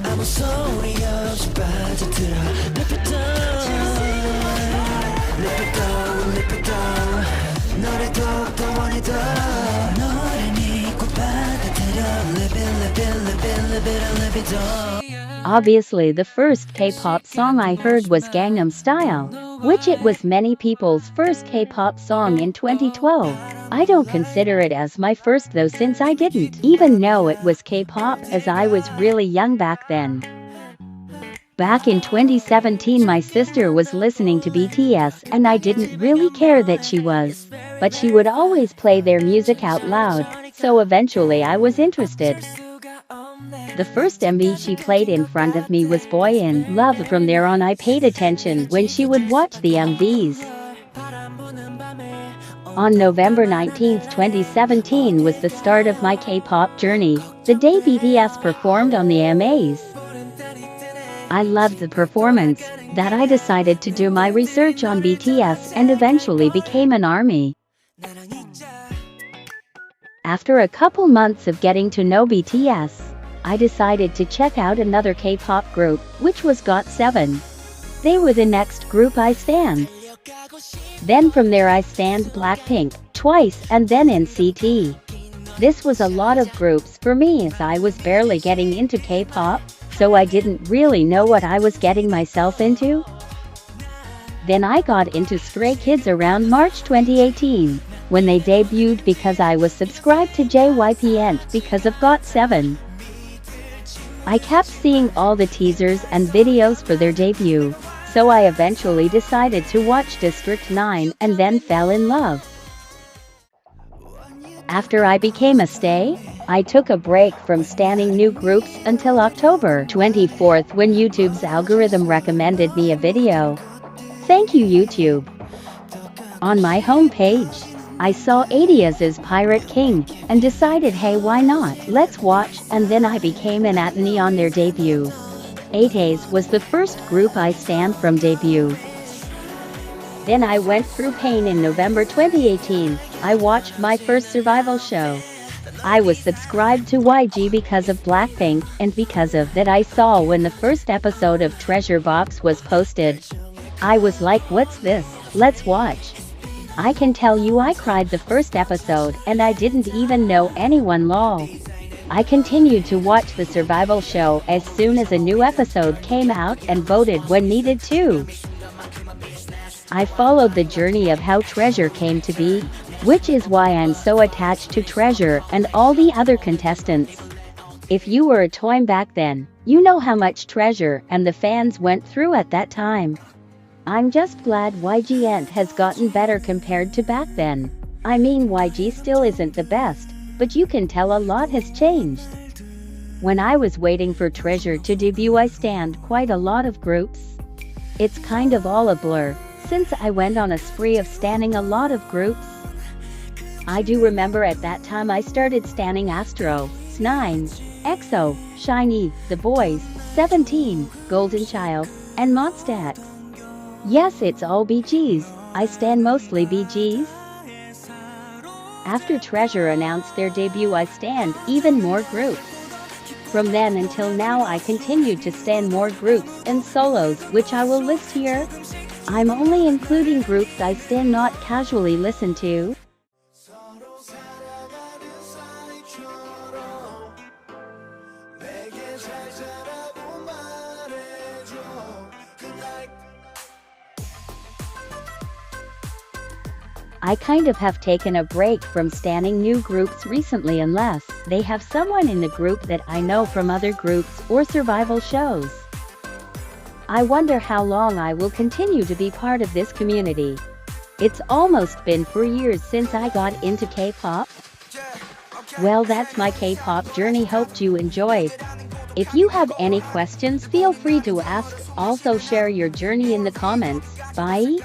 아무 소리 없이 빠져들어 Lift it down, lift it down 너를 더욱더 원해도 너를 믿고 받아들여 Live it, live it, live it, live it, live it down. Obviously, the first K-pop song I heard was Gangnam Style, which it was many people's first K-pop song in 2012. I don't consider it as my first though, since I didn't even know it was K-pop as I was really young back then. Back in 2017, my sister was listening to BTS and I didn't really care that she was, but she would always play their music out loud, so eventually I was interested. The first MV she played in front of me was Boy in Love. From there on I paid attention when she would watch the MVs. On November 19, 2017 was the start of my K-pop journey, the day BTS performed on the MAs. I loved the performance that I decided to do my research on BTS and eventually became an ARMY. After a couple months of getting to know BTS, I decided to check out another K-pop group, which was GOT7. They were the next group I stand. Then from there I stand Blackpink, Twice, and then NCT. This was a lot of groups for me as I was barely getting into K-pop, so I didn't really know what I was getting myself into. Then I got into Stray Kids around March 2018, when they debuted because I was subscribed to JYP and because of GOT7. I kept seeing all the teasers and videos for their debut, so I eventually decided to watch District 9 and then fell in love. After I became a stay, I took a break from standing new groups until October 24th when YouTube's algorithm recommended me a video. Thank you, YouTube. On my homepage, I saw 80s' Pirate King and decided, hey, why not? Let's watch, and then I became an Atney on their debut. 80s was the first group I stand from debut. Then I went through pain in November 2018. I watched my first survival show. I was subscribed to YG because of Blackpink and because of that I saw when the first episode of Treasure Box was posted. I was like, what's this? Let's watch. I can tell you I cried the first episode and I didn't even know anyone, lol. I continued to watch the survival show as soon as a new episode came out and voted when needed to. I followed the journey of how Treasure came to be, which is why I'm so attached to Treasure and all the other contestants. If you were a toy back then, you know how much Treasure and the fans went through at that time. I'm just glad YG has gotten better compared to back then. I mean, YG still isn't the best, but you can tell a lot has changed. When I was waiting for Treasure to debut, I stand quite a lot of groups. It's kind of all a blur, since I went on a spree of standing a lot of groups. I do remember at that time I started standing Astro, S9, EXO, SHINee, The Boys, 17, Golden Child, and Monsta X. Yes, it's all BGs, I stan mostly BGs. After Treasure announced their debut, I stand even more groups. From then until now I continued to stan more groups and solos, which I will list here. I'm only including groups I stan, not casually listen to. I kind of have taken a break from standing new groups recently unless they have someone in the group that I know from other groups or survival shows. I wonder how long I will continue to be part of this community. It's almost been 4 years since I got into K-pop. Well, that's my K-pop journey. Hoped you enjoyed. If you have any questions, feel free to ask. Also share your journey in the comments. Bye.